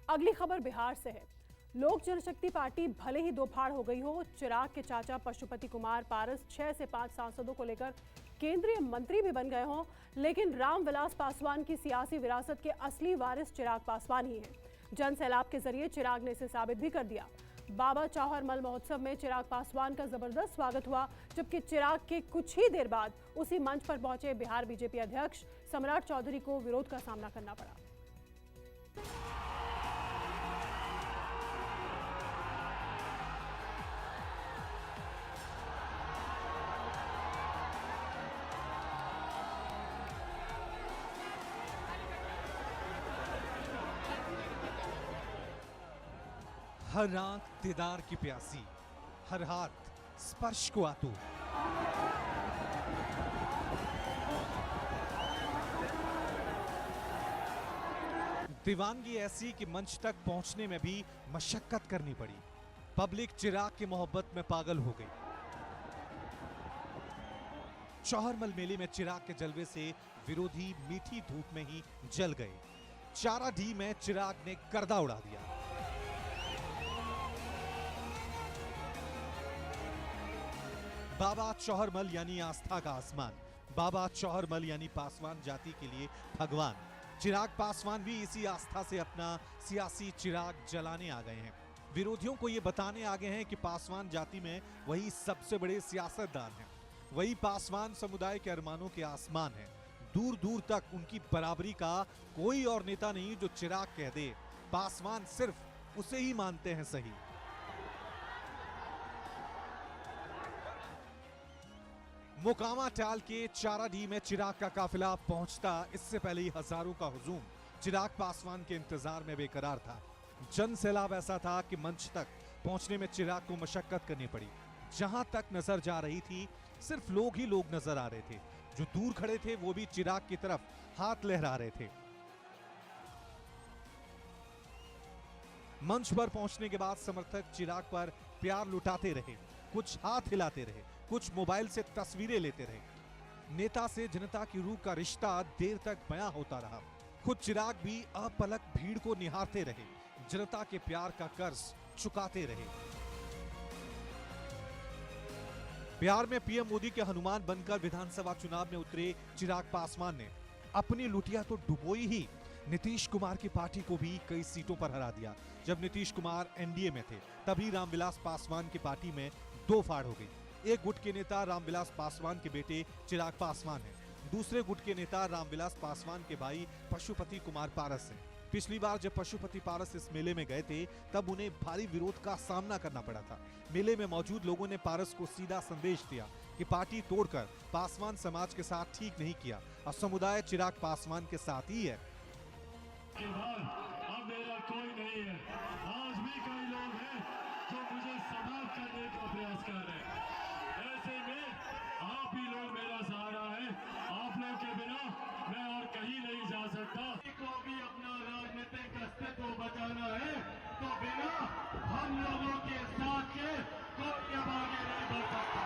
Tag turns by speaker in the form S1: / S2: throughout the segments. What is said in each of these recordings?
S1: अगली खबर बिहार से है। लोक जनशक्ति पार्टी भले ही दो फाड़ हो गई हो, चिराग के चाचा पशुपति कुमार पारस 6 से 5 सांसदों को लेकर केंद्रीय मंत्री भी बन गए हों, लेकिन रामविलास पासवान की सियासी विरासत के असली वारिस चिराग पासवान ही हैं। जन सैलाब के जरिए चिराग ने इसे साबित भी कर दिया। बाबा चौहरमल महोत्सव में चिराग पासवान का जबरदस्त स्वागत हुआ, जबकि चिराग के कुछ ही देर बाद उसी मंच पर पहुंचे बिहार बीजेपी अध्यक्ष सम्राट चौधरी को विरोध का सामना करना पड़ा।
S2: हर आंख दीदार की प्यासी, हर हाथ स्पर्श को आतुर। दीवानगी ऐसी कि मंच तक पहुंचने में भी मशक्कत करनी पड़ी। पब्लिक चिराग की मोहब्बत में पागल हो गई। चौहरमल मेले में चिराग के जलवे से विरोधी मीठी धूप में ही जल गए। चाराडी में चिराग ने गर्दा उड़ा दिया। बाबा चौहरमल यानी आस्था का आसमान, बाबा चौहरमल यानी पासवान जाति के लिए भगवान। चिराग पासवान भी इसी आस्था से अपना सियासी चिराग जलाने आ गए हैं। विरोधियों को ये बताने आ गए हैं कि पासवान जाति में वही सबसे बड़े सियासतदान हैं, वही पासवान समुदाय के अरमानों के आसमान हैं। दूर दूर तक उनकी बराबरी का कोई और नेता नहीं जो चिराग कह दे। पासवान सिर्फ उसे ही मानते हैं सही। मोकामा टाल के चाराडी में चिराग का काफिला पहुंचता इससे पहले ही हजारों का हुजूम चिराग पासवान के इंतजार में बेकरार था। जन सैलाब ऐसा था कि मंच तक पहुंचने में चिराग को मशक्कत करनी पड़ी। जहां तक नजर जा रही थी सिर्फ लोग ही लोग नजर आ रहे थे। जो दूर खड़े थे वो भी चिराग की तरफ हाथ लहरा रहे थे। मंच पर पहुंचने के बाद समर्थक चिराग पर प्यार लुटाते रहे, कुछ हाथ हिलाते रहे, कुछ मोबाइल से तस्वीरें लेते रहे। नेता से जनता की रूह का रिश्ता देर तक बयां होता रहा। खुद चिराग भी अपलक भीड़ को निहारते रहे, जनता के प्यार का कर्ज चुकाते रहे। बिहार में पीएम मोदी के हनुमान बनकर विधानसभा चुनाव में उतरे चिराग पासवान ने अपनी लुटिया तो डुबोई ही, नीतीश कुमार की पार्टी को भी कई सीटों पर हरा दिया। जब नीतीश कुमार एनडीए में थे तभी रामविलास पासवान की पार्टी में दो फाड़ हो गई। एक गुट के नेता रामविलास पासवान के बेटे चिराग पासवान हैं, दूसरे गुट के नेता रामविलास पासवान के भाई पशुपति कुमार पारस हैं। पिछली बार जब पशुपति पारस इस मेले में गए थे तब उन्हें भारी विरोध का सामना करना पड़ा था। मेले में मौजूद लोगों ने पारस को सीधा संदेश दिया कि पार्टी तोड़कर पासवान समाज के साथ ठीक नहीं किया और समुदाय चिराग पासवान के साथ ही है।
S3: अब मेरा कोई नहीं है। आज भी कई लोग हैं जो मुझे समाप्त करने का प्रयास कर रहे हैं। ऐसे में आप ही लोग मेरा सहारा है। आप लोग के बिना मैं और कहीं नहीं जा सकता। को भी अपना राजनीतिक अस्तित्व बचाना है तो बिना हम लोगों के साथ के कोई अब आगे नहीं बढ़ सकता।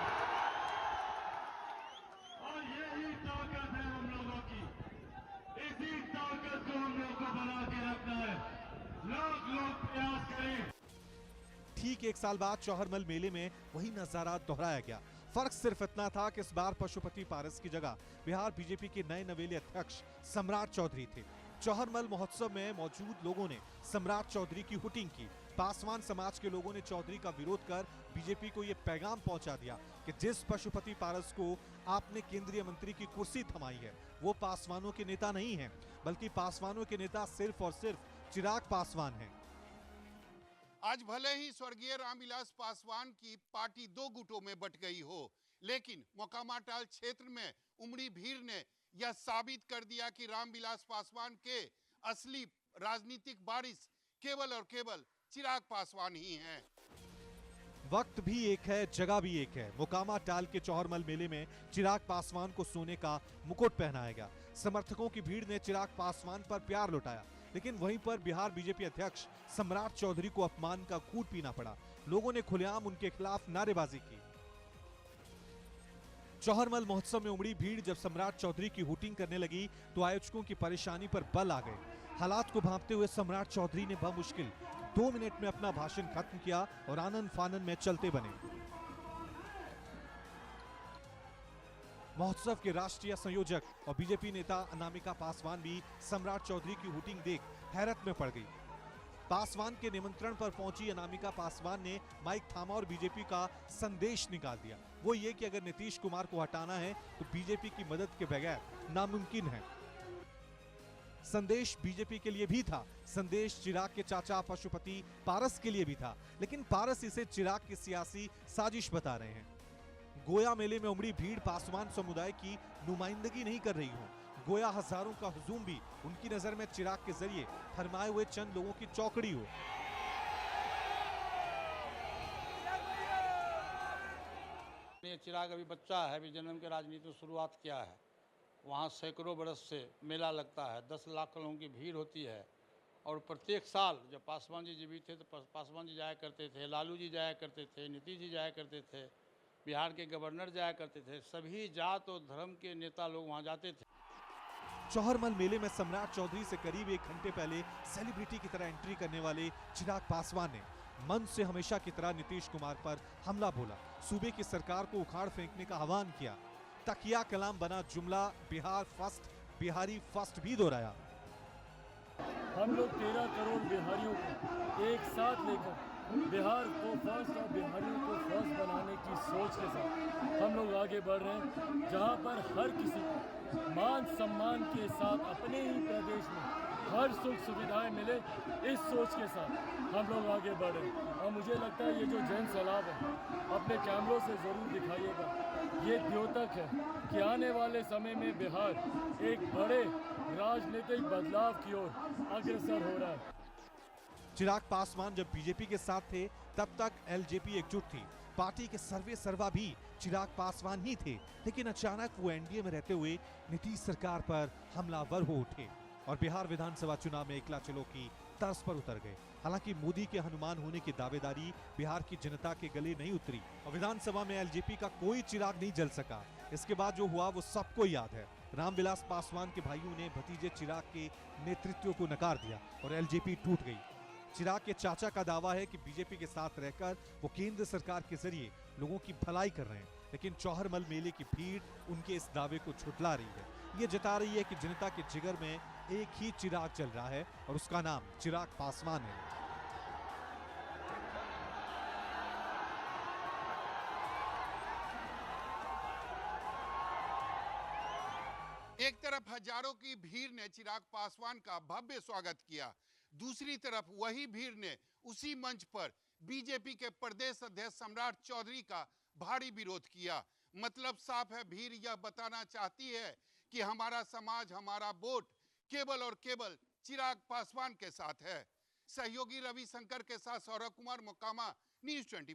S3: और यही ताकत है हम लोगों की। इसी ताकत को हम लोग को बना के रखना है। लोग प्रयास करें।
S2: ठीक एक साल बाद चौहरमल मेले में वही नजारा दोहराया गया। फर्क सिर्फ इतना था कि इस बार पशुपति पारस की जगह बिहार बीजेपी के नए नवेले अध्यक्ष सम्राट चौधरी थे। चौहरमल महोत्सव में मौजूद लोगों ने सम्राट चौधरी की हुटिंग की। पासवान समाज के लोगों ने चौधरी का विरोध कर बीजेपी को यह पैगाम पहुंचा दिया कि जिस पशुपति पारस को आपने केंद्रीय मंत्री की कुर्सी थमाई है वो पासवानों के नेता नहीं है, बल्कि पासवानों के नेता सिर्फ और सिर्फ चिराग पासवान हैं।
S4: आज भले ही स्वर्गीय रामविलास पासवान की पार्टी दो गुटों में बट गई हो, लेकिन मोकामा टाल क्षेत्र में उमड़ी भीड़ ने यह साबित कर दिया कि रामविलास पासवान के असली राजनीतिक वारिस केवल और केवल चिराग पासवान ही हैं।
S2: वक्त भी एक है, जगह भी एक है। मोकामा टाल के चौहरमल मेले में चिराग पासवान को सोने का मुकुट पहनाया गया। समर्थकों की भीड़ ने चिराग पासवान पर प्यार लुटाया, लेकिन वहीं पर बिहार बीजेपी अध्यक्ष सम्राट चौधरी को अपमान का घूंट पीना पड़ा। लोगों ने खुलेआम उनके खिलाफ नारेबाजी की। चौहरमल महोत्सव में उमड़ी भीड़ जब सम्राट चौधरी की हुटिंग करने लगी तो आयोजकों की परेशानी पर बल आ गए। हालात को भांपते हुए सम्राट चौधरी ने बमुश्किल 2 मिनट में अपना भाषण खत्म किया और आनंद फानन में चलते बने। महोत्सव के राष्ट्रीय संयोजक और बीजेपी नेता अनामिका पासवान भी सम्राट चौधरी की हुटिंग देख हैरत में पड़ गई। पासवान के निमंत्रण पर पहुंची अनामिका पासवान ने माइक थामा और बीजेपी का संदेश निकाल दिया। वो ये कि अगर नीतीश कुमार को हटाना है तो बीजेपी की मदद के बगैर नामुमकिन है। संदेश बीजेपी के लिए भी था, संदेश चिराग के चाचा पशुपति पारस के लिए भी था, लेकिन पारस इसे चिराग की सियासी साजिश बता रहे हैं। गोया मेले में उमड़ी भीड़ पासवान समुदाय की नुमाइंदगी नहीं कर रही हो। गोया हजारों का हुजूम भी उनकी नजर में चिराग के जरिए फरमाए हुए चंद लोगों की चौकड़ी हो।
S5: चिराग अभी बच्चा है, अभी जन्म के राजनीति में शुरुआत किया है। वहाँ सैकड़ों बरस से मेला लगता है, 10 लाख लोगों की भीड़ होती है। और प्रत्येक साल जब पासवान जी जीवित थे तो पासवान जी जाया करते थे, लालू जी जाया करते थे, नीतीश जी जाया करते थे, बिहार के गवर्नर जाया करते थे, सभी जात और धर्म के नेता लोग वहाँ जाते थे।
S2: चौहरमल मेले में सम्राट चौधरी से करीब 1 घंटे पहले सेलिब्रिटी की तरह एंट्री करने वाले चिराग पासवान ने मंच से हमेशा की तरह नीतीश कुमार पर हमला बोला, सूबे की सरकार को उखाड़ फेंकने का आह्वान किया। तकिया कलाम बना जुमला बिहार फर्स्ट, बिहारी फर्स्ट भी दोहराया।
S6: हम लोग 13 करोड़ बिहारियों को एक साथ लेकर बिहार को फर्स्ट और बिहारियों को फर्स्ट बनाने की सोच के साथ हम लोग आगे बढ़ रहे हैं, जहां पर हर किसी को मान सम्मान के साथ अपने ही प्रदेश में हर सुख सुविधाएं मिले, इस सोच के साथ हम लोग आगे बढ़ रहे हैं। और मुझे लगता है ये जो जन सैलाब है अपने कैमरों से ज़रूर दिखाइएगा, ये द्योतक है कि आने वाले समय में बिहार एक बड़े राजनीतिक बदलाव की ओर अग्रसर हो रहा है।
S2: चिराग पासवान जब बीजेपी के साथ थे तब तक एलजेपी एकजुट थी, पार्टी के सर्वे सर्वा भी चिराग पासवान ही थे, लेकिन अचानक वो एनडीए में रहते हुए नीतीश सरकार पर हमलावर हो उठे और बिहार विधानसभा चुनाव में एकला चलो की तर्ज पर उतर गए। हालांकि मोदी के हनुमान होने की दावेदारी बिहार की जनता के गले नहीं उतरी और विधानसभा में एलजेपी का कोई चिराग नहीं जल सका। इसके बाद जो हुआ वो सबको याद है। रामविलास पासवान के भाइयों ने भतीजे चिराग के नेतृत्व को नकार दिया और एलजेपी टूट गई। चिराग के चाचा का दावा है कि बीजेपी के साथ रहकर वो केंद्र सरकार के जरिए लोगों की भलाई कर रहे हैं, लेकिन चौहरमल मेले की भीड़ उनके इस दावे को झुठला रही है। ये जता रही है कि जनता के जिगर में एक ही चिराग चल रहा है और उसका नाम चिराग पासवान है।
S4: एक तरफ हजारों की भीड़ ने चिराग पासवान का भव्य स्वागत किया, दूसरी तरफ वही भीड़ ने उसी मंच पर बीजेपी के प्रदेश अध्यक्ष सम्राट चौधरी का भारी विरोध किया। मतलब साफ है, भीड़ यह बताना चाहती है कि हमारा समाज, हमारा वोट केवल और केवल चिराग पासवान के साथ है। सहयोगी रविशंकर के साथ सौरभ कुमार, मोकामा, न्यूज़ 24।